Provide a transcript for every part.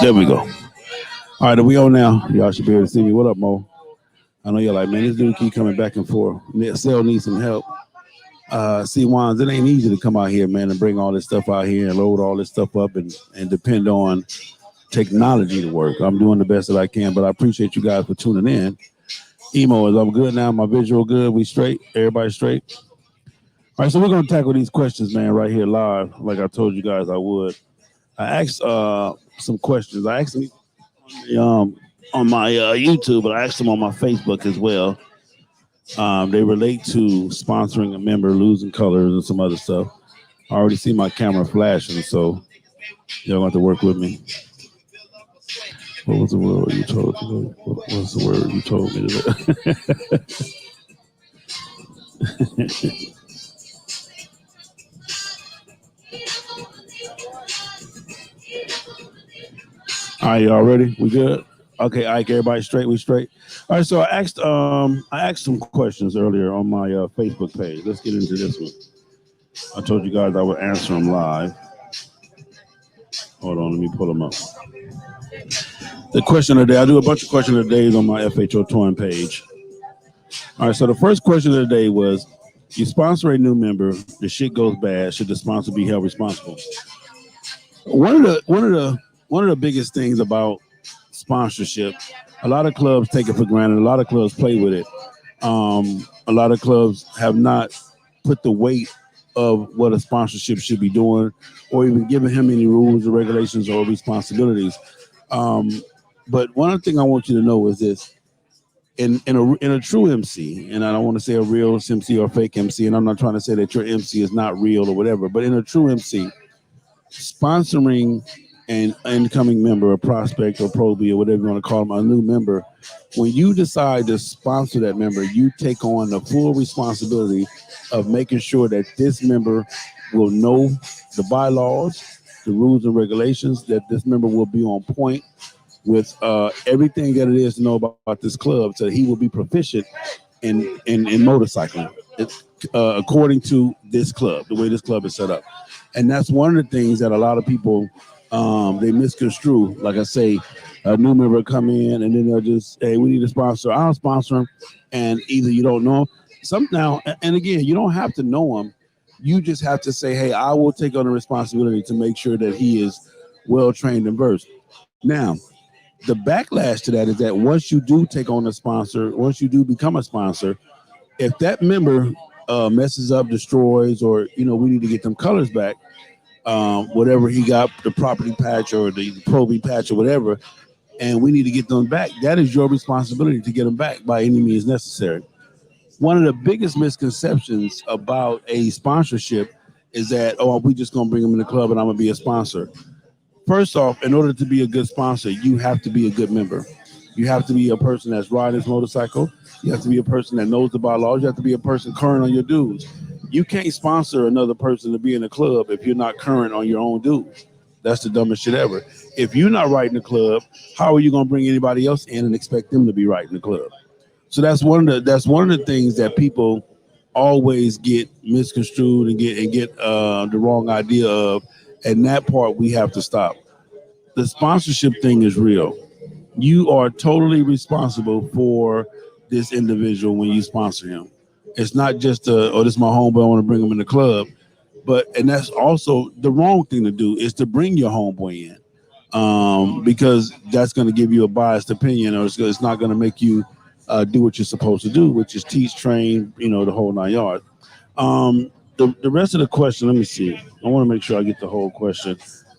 There we go. All right, are we on now? Y'all should be able to see me. What up, Mo? I know you're like, man, this dude keep coming back and forth. Cell needs some help. See, Wands, it ain't easy to come out here, man, and bring all this stuff out here and load all this stuff up and depend on technology to work. I'm doing the best that I can, but I appreciate you guys for tuning in. Emo, is I'm good now? My visual good? We straight? Everybody straight? All right, so we're gonna tackle these questions, man, right here live, like I told you guys I would. I asked some questions. I asked them on my YouTube, but I asked them on my Facebook as well. They relate to sponsoring a member, losing colors, and some other stuff. I already see my camera flashing, so y'all have to work with me. What was the word you told me? What was the word you told me today? All right, y'all ready? We good? Okay, Ike, everybody straight? We straight? All right, so I asked some questions earlier on my Facebook page. Let's get into this one. I told you guys I would answer them live. Hold on, let me pull them up. The question of the day, I do a bunch of questions of the days on my FHO Touring page. All right, so the first question of the day was, you sponsor a new member, the shit goes bad, should the sponsor be held responsible? One of the biggest things about sponsorship, a lot of clubs take it for granted, a lot of clubs play with it. A lot of clubs have not put the weight of what a sponsorship should be doing, or even giving him any rules or regulations or responsibilities. But one thing I want you to know is this: in a true MC, and I don't want to say a real MC or fake MC, and I'm not trying to say that your MC is not real or whatever, but in a true MC, sponsoring an incoming member, a prospect or probie or whatever you want to call them, a new member, when you decide to sponsor that member, you take on the full responsibility of making sure that this member will know the bylaws, the rules and regulations, that this member will be on point with everything that it is to know about this club, so he will be proficient in motorcycling according to this club, the way this club is set up. And that's one of the things that a lot of people they misconstrue. Like I say, a new member come in and then they'll just, hey, we need a sponsor. I'll sponsor him, and either you don't know him. Some now, and again, you don't have to know him. You just have to say, hey, I will take on the responsibility to make sure that he is well trained and versed. Now, the backlash to that is that once you do take on a sponsor, once you do become a sponsor, if that member messes up, destroys, or we need to get them colors back, whatever he got, the property patch or the probie patch or whatever, and we need to get them back, that is your responsibility to get them back by any means necessary. One of the biggest misconceptions about a sponsorship is that, oh, we just gonna bring them in the club and I'm gonna be a sponsor. First off, in order to be a good sponsor, you have to be a good member. You have to be a person that's riding his motorcycle. You have to be a person that knows the bylaws. You have to be a person current on your dues. You can't sponsor another person to be in a club if you're not current on your own dues. That's the dumbest shit ever. If you're not right in the club, how are you going to bring anybody else in and expect them to be right in the club? So that's one of the things that people always get misconstrued and get the wrong idea of, and that part we have to stop. The sponsorship thing is real. You are totally responsible for this individual when you sponsor him. It's not just this is my homeboy, I want to bring him in the club. And that's also the wrong thing to do, is to bring your homeboy in, because that's going to give you a biased opinion, or it's not going to make you do what you're supposed to do, which is teach, train, the whole 9 yards. The rest of the question, let me see. I want to make sure I get the whole question,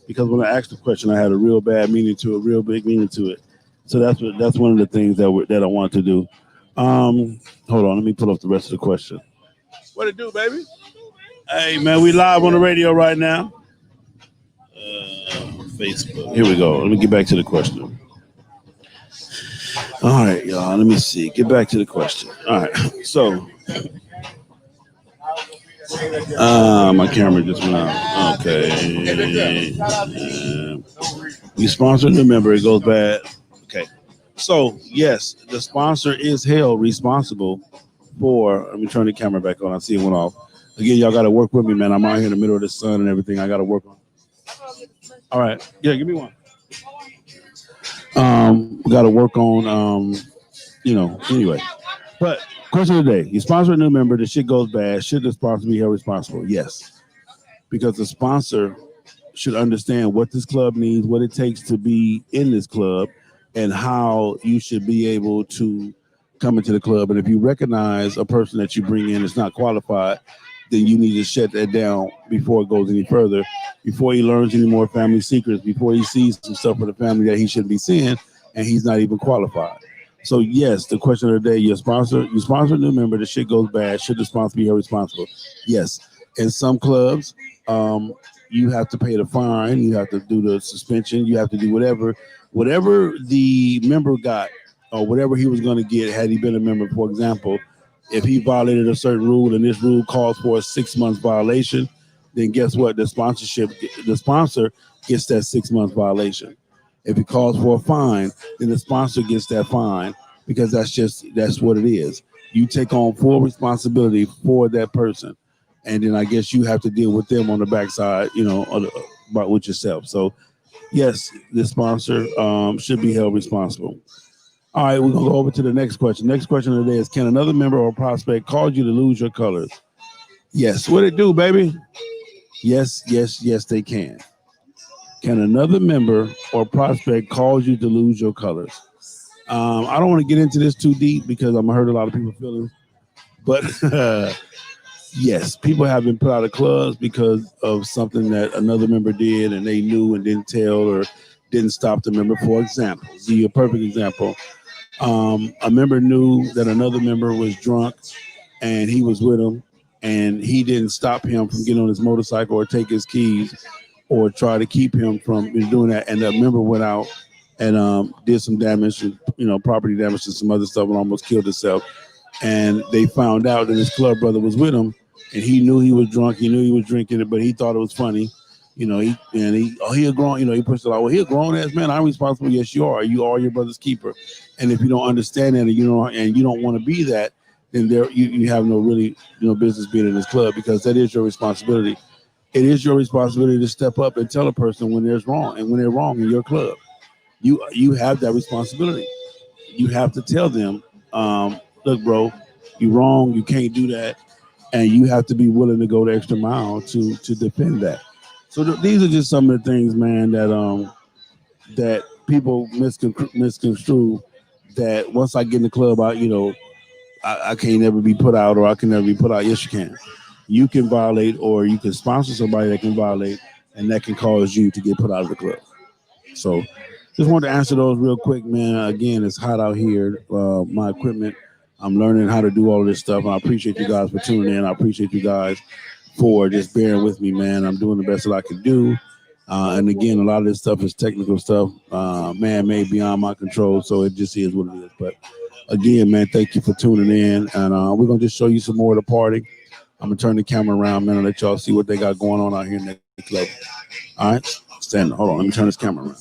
because when I asked the question, I had a real bad meaning to it, real big meaning to it. So that's one of the things that I want to do. Hold on, let me pull up the rest of the question. What it do, baby? Hey, man, we live on the radio right now. Facebook. Here we go. Let me get back to the question. All right, y'all. Let me see. Get back to the question. All right. So, my camera just went out. Okay. You sponsored the member. It goes bad. Okay. So, yes, the sponsor is held responsible for. Let me turn the camera back on. I see it went off. Again, y'all got to work with me, man. I'm out here in the middle of the sun and everything. I got to work on. All right. Yeah, give me one. We got to work on, anyway. But question of the day: you sponsor a new member, the shit goes bad. Should the sponsor be held responsible? Yes, because the sponsor should understand what this club needs, what it takes to be in this club, and how you should be able to come into the club. And if you recognize a person that you bring in is not qualified, then you need to shut that down before it goes any further, before he learns any more family secrets, before he sees some stuff with the family that he shouldn't be seeing, and he's not even qualified. So yes, the question of the day: you sponsor a new member, the shit goes bad. Should the sponsor be held responsible? Yes. In some clubs, um, you have to pay the fine, you have to do the suspension, you have to do whatever the member got or whatever he was going to get had he been a member. For example, if he violated a certain rule and this rule calls for a 6 months violation, then guess what? The sponsor gets that 6 months violation. If it calls for a fine, then the sponsor gets that fine because that's what it is. You take on full responsibility for that person, and then I guess you have to deal with them on the backside, about with yourself. So yes, the sponsor should be held responsible. All right, we're gonna go over to the next question. Next question of the day is: can another member or prospect cause you to lose your colors? Yes. What it do, baby? Yes, yes, yes, they can. Can another member or prospect cause you to lose your colors? I don't want to get into this too deep because I'm gonna hurt a lot of people's feelings. But yes, people have been put out of clubs because of something that another member did and they knew and didn't tell or didn't stop the member. For example, give you a perfect example. A member knew that another member was drunk and he was with him, and he didn't stop him from getting on his motorcycle or take his keys or try to keep him from doing that. And the member went out and did some damage, property damage and some other stuff, and almost killed himself. And they found out that his club brother was with him, and he knew he was drunk. He knew he was drinking it, but he thought it was funny. He a grown, he pushed it out. Well, he a grown ass man. I'm responsible. Yes, you are. You are your brother's keeper. And if you don't understand that, and you don't want to be that, then you have no really business being in this club, because that is your responsibility. It is your responsibility to step up and tell a person when there's wrong and when they're wrong in your club. You have that responsibility. You have to tell them, look, bro, you wrong. You can't do that, and you have to be willing to go the extra mile to defend that. So these are just some of the things, man, that people misconstrue. That once I get in the club, I can't never be put out, or I can never be put out. Yes, you can. You can violate, or you can sponsor somebody that can violate, and that can cause you to get put out of the club. So just wanted to answer those real quick, man. Again, it's hot out here. My equipment, I'm learning how to do all of this stuff. And I appreciate you guys for tuning in. I appreciate you guys for just bearing with me, man. I'm doing the best that I can do. And again, a lot of this stuff is technical stuff, man-made, beyond my control. So it just is what it is. But again, man, thank you for tuning in. And we're going to just show you some more of the party. I'm going to turn the camera around, man, and let y'all see what they got going on out here in the club. All right? Stand. Hold on. Let me turn this camera around.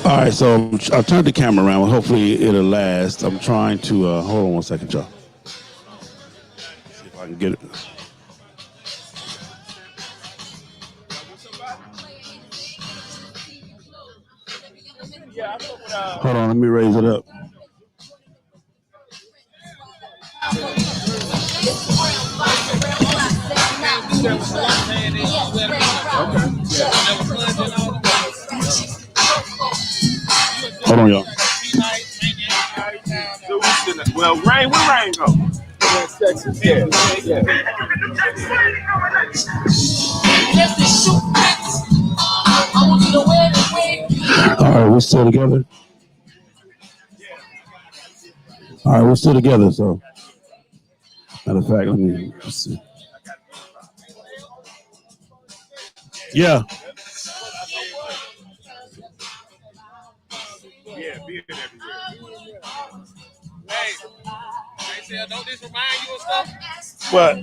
All right, so I'll turn the camera around. Well, hopefully it'll last. I'm trying to hold on one second, y'all. See if I can get it. Hold on, let me raise it up. Hold on, y'all. Well, Rain, where Rain go? Texas, yeah. All right, we're still together. All right, we're still together. So, matter of fact, let me see. Yeah. Yeah, beard everywhere. Hey, don't this remind you of stuff? What?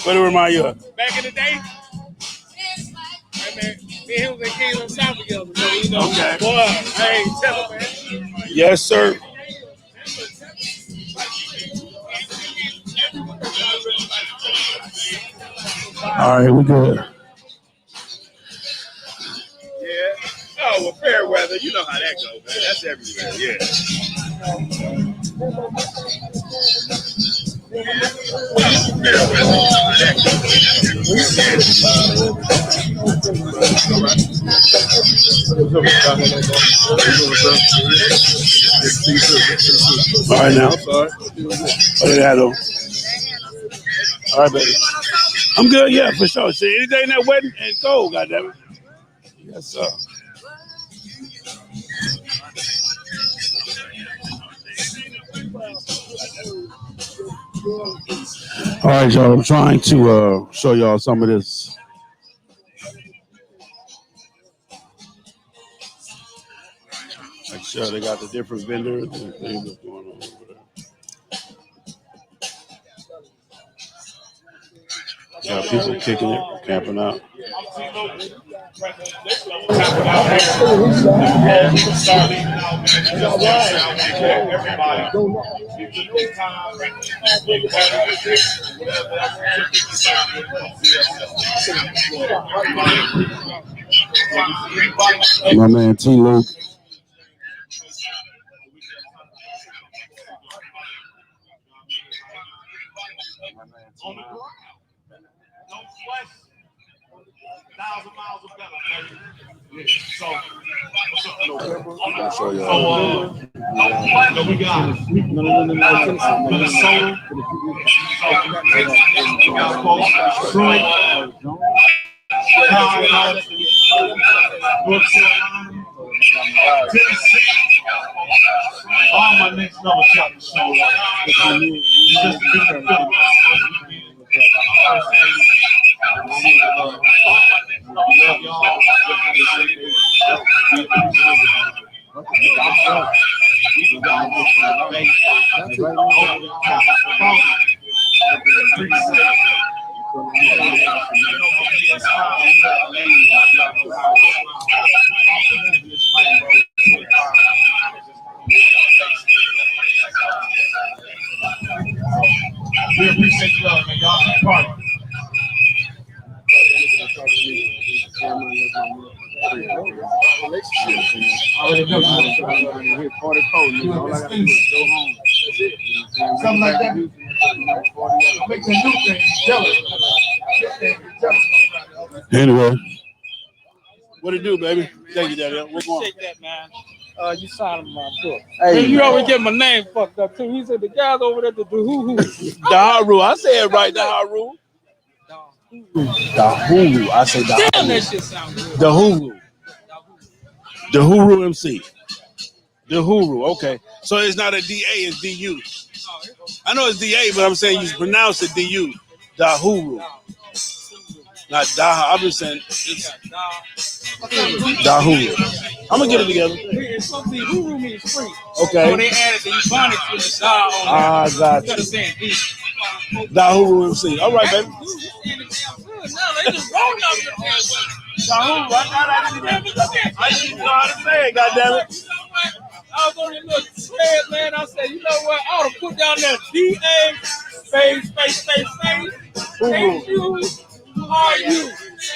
What do it remind you of? Back in the day? Hey, man, me and him was in Kingdom South together. So, you know, Okay. Boy, hey, tell him, man. Yes, sir. All right, we're good. Yeah. Oh, well, fair weather. You know how that goes, man. That's everywhere. Yeah. All right, now. What did I do? All right, baby. I'm good, yeah, for sure. See, anything that wet and cold, goddammit. Yes, sir. All right, y'all. I'm trying to show y'all some of this. Like, sure, they got the different vendors and things that's going on over there. Got people kicking it, camping out. My man T. Luke. We got Minnesota. We got Detroit. North Carolina. Tennessee. All my next level chapters show up. Just to be we appreciate you all, man. Y'all be part of it. Something like that. Make the new thing jealous. Anyway, what it do, baby? Thank you, Daddy. What's going on? Appreciate that, man. You signed my book. Hey, you always get my name fucked up too. He said the guys over there to do hoo-hoo. Daharu. I say it right, Daharu. Daharu. I say Daharu. Damn, that shit sound good. Daharu. Daharu MC. Daharu. Okay. So it's not a DA, it's DU. I know it's DA, but I'm saying you pronounce it DU. Daharu. Not Daha. I'm just saying it's Daharu. I'm gonna get it together. Huru means free. Okay. So they added the Ebonics with the Da on there. I got Instead of you. saying D. Daharu MC. All right, baby. Now they just rolling up your damn Daharu. I didn't know how to say it. Goddamn it. I was on your little thread, man. I said, you know what? I ought to put down there DA space. H-U-R-U.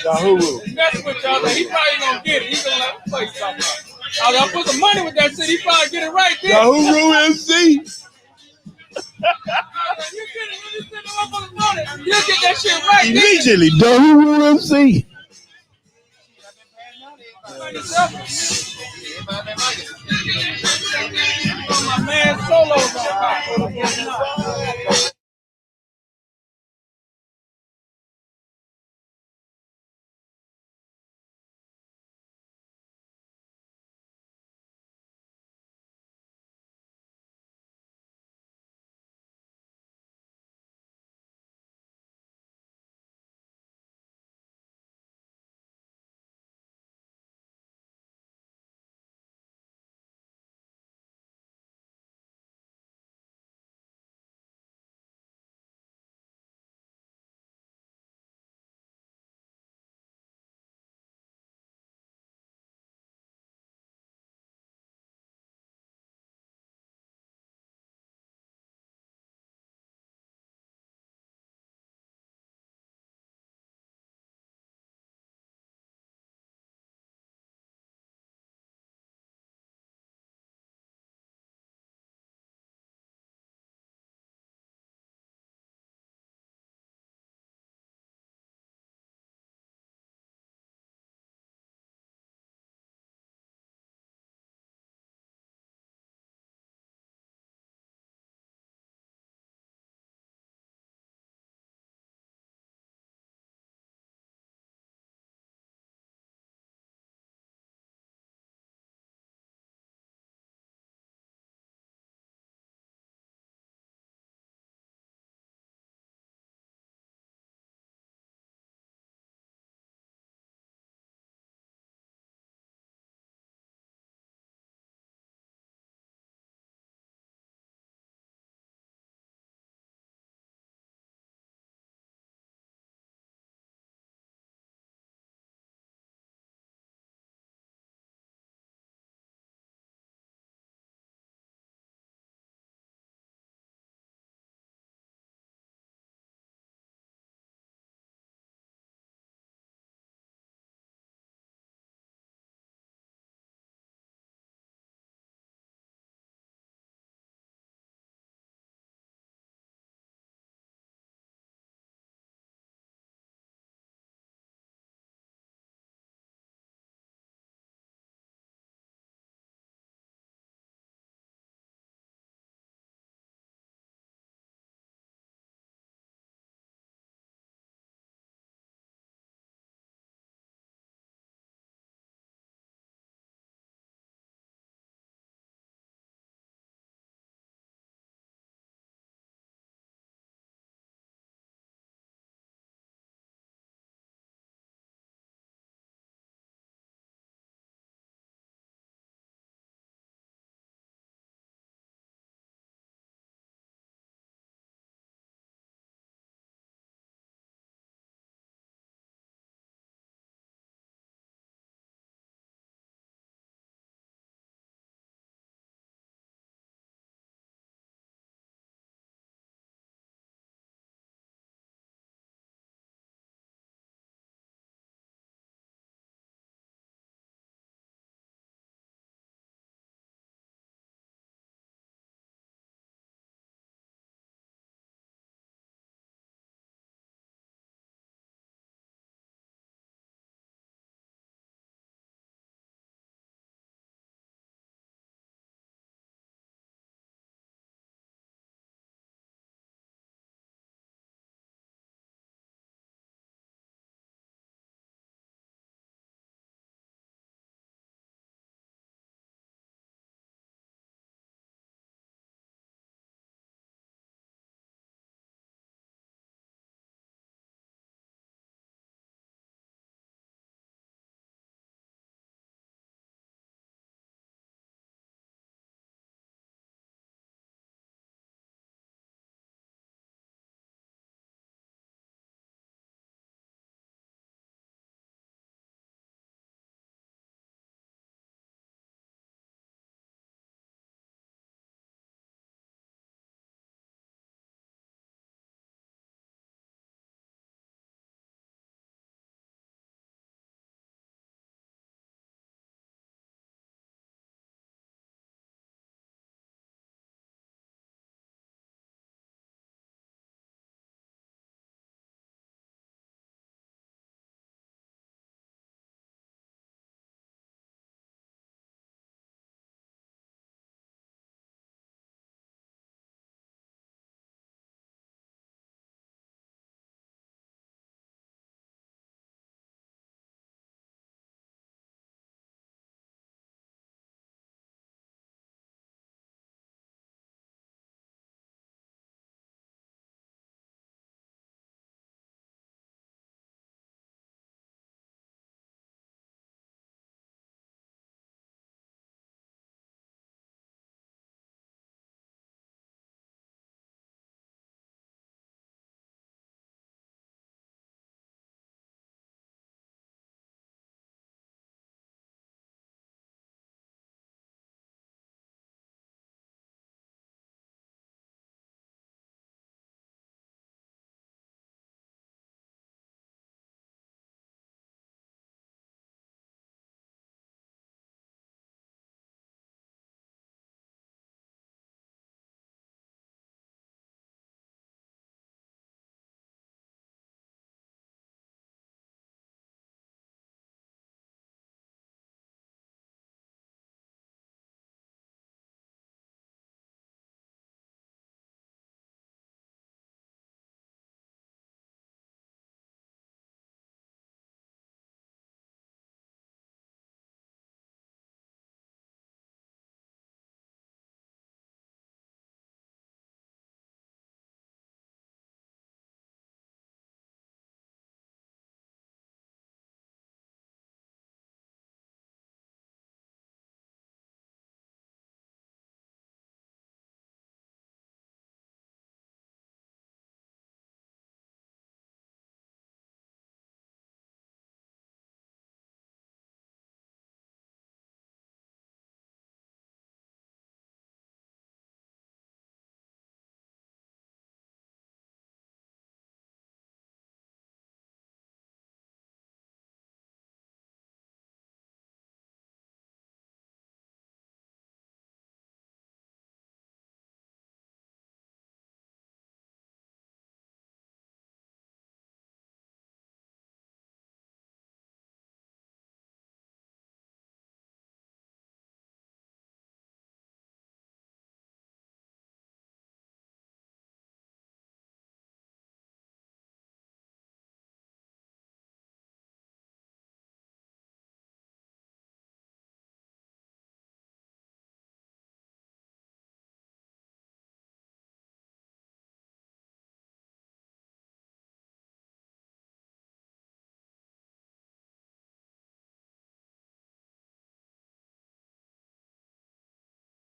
Daharu. Messing with y'all, like, he probably gonna get it. He's gonna like, what you talking about? I put some money with that shit. He probably get it right there. Daharu MC. You get it when you send him up on it. You'll get that shit right. Immediately, WMC. My man Solo.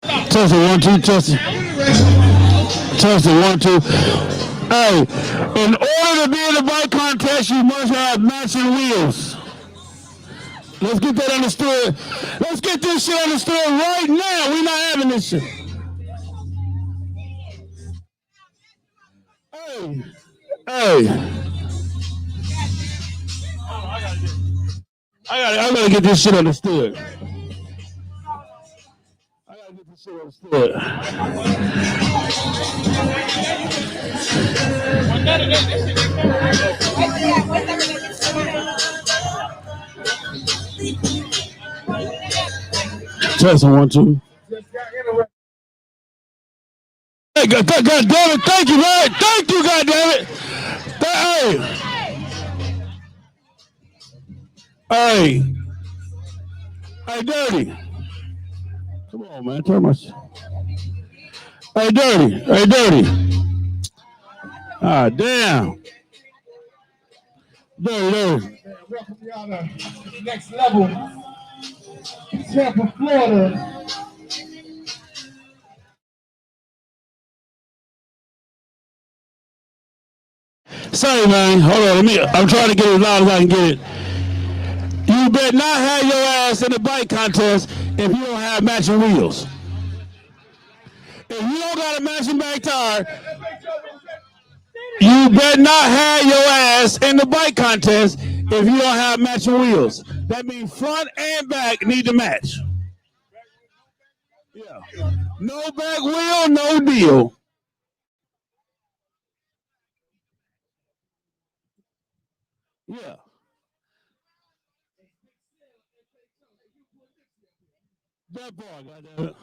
Testing 1 2 testing. Testing 1 2. Hey, in order to be in the bike contest, you must have matching wheels. Let's get that understood. Let's get this shit understood right now. We're not having this shit. Hey, hey. I gotta get this shit understood. I gotta get this shit understood. Testing 1 2. Hey, God damn it! Thank you, man. Thank you, God damn it. Hey, hey, Dirty. Come on, man. Turn my. Hey, Dirty. Hey, Dirty. Ah, damn. Dirty. Welcome y'all to next level. Tampa, Florida. Sorry, man. Hold on. I'm trying to get it as loud as I can get it. You better not have your ass in the bike contest if you don't have matching wheels. If you don't got a matching back tire, you better not have your ass in the bike contest if you don't have matching wheels. That means front and back need to match. Yeah. No back wheel, no deal. Yeah. That boy, goddamn.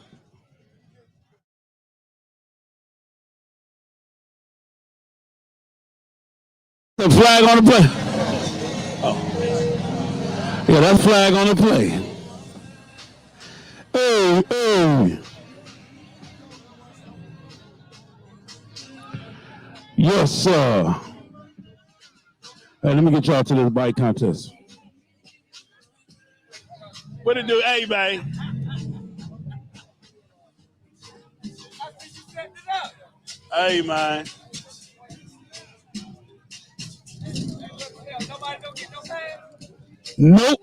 The flag on the play. Oh. Yeah, that flag on the play. Hey, hey. Yes, sir. Hey, let me get y'all to this bike contest. What it do? Hey, man. Hey, man. Nope.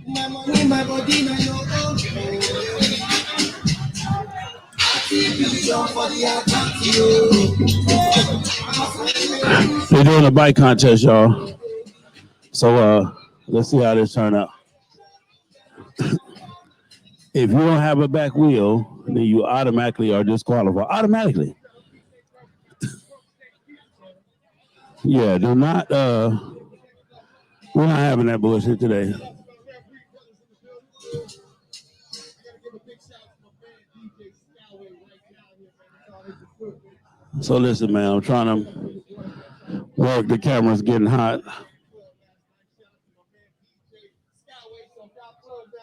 My money, my body, my They're doing a bike contest, y'all. So let's see how this turn out. If you don't have a back wheel, then you automatically are disqualified. Automatically. Yeah, do not we're not having that bullshit today. So listen, man, I'm trying to work. The camera's getting hot.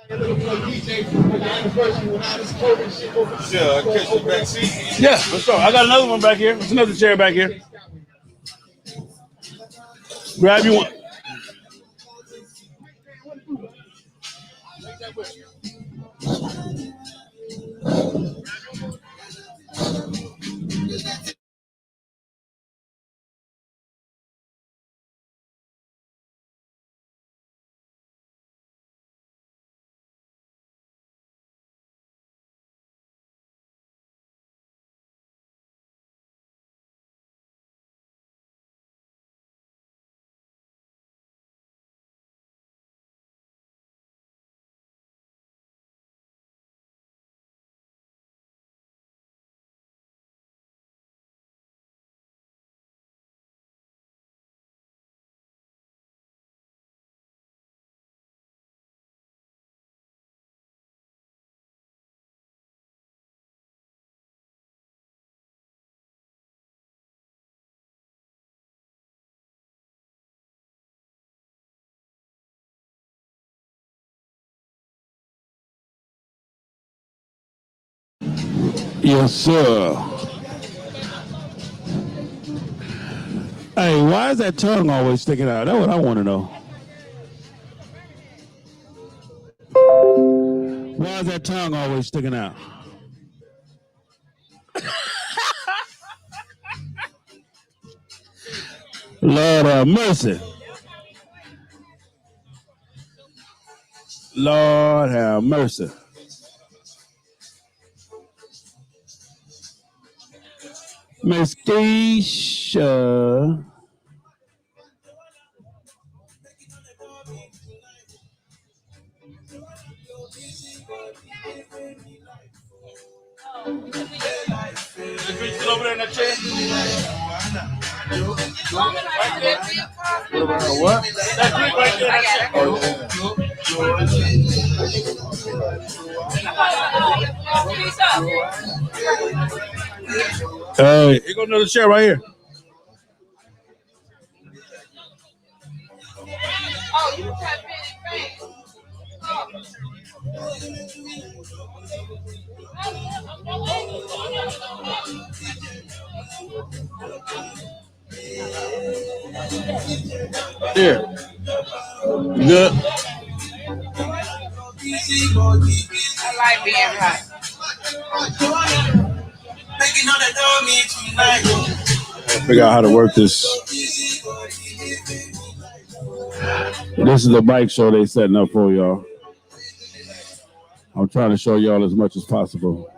Yeah, let's go. I got another one back here. There's another chair back here. Grab you one. Yes, sir. Hey, why is that tongue always sticking out? That's what I want to know. Why is that tongue always sticking out? Lord have mercy. Lord have mercy. Miss Keisha. The drink still over there in that chair? What? That drink right there in that chair. Hey, here go another chair right here. Oh, you have been Here. Good. I like being hot. Figure out how to work this. This is a bike show they setting up for y'all. I'm trying to show y'all as much as possible.